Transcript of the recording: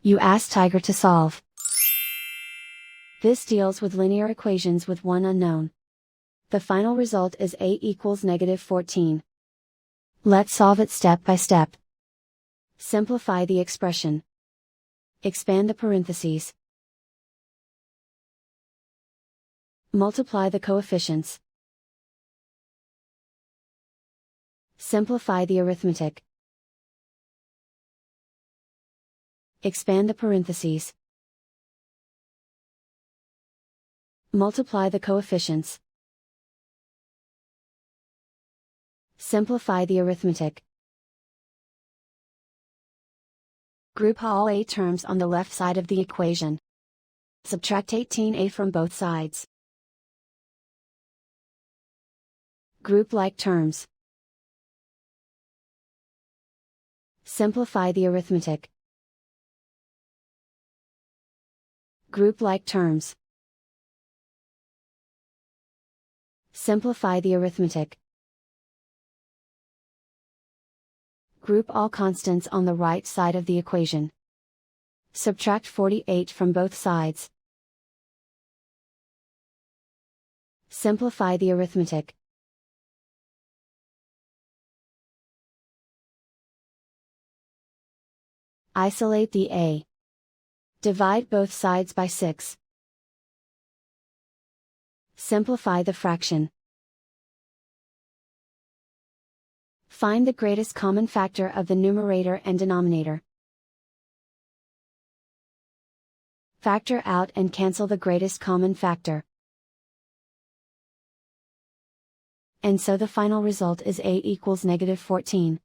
You ask Tiger to solve. This deals with linear equations with one unknown. The final result is a equals -14. Let's solve it step by step. Simplify the expression. Expand the parentheses. Multiply the coefficients. Simplify the arithmetic. Expand the parentheses. Multiply the coefficients. Simplify the arithmetic. Group all a terms on the left side of the equation. Subtract 18a from both sides. Group like terms. Simplify the arithmetic. Group like terms. Simplify the arithmetic. Group all constants on the right side of the equation. Subtract 48 from both sides. Simplify the arithmetic. Isolate the a. Divide both sides by 6. Simplify the fraction. Find the greatest common factor of the numerator and denominator. Factor out and cancel the greatest common factor. And so the final result is a equals -14.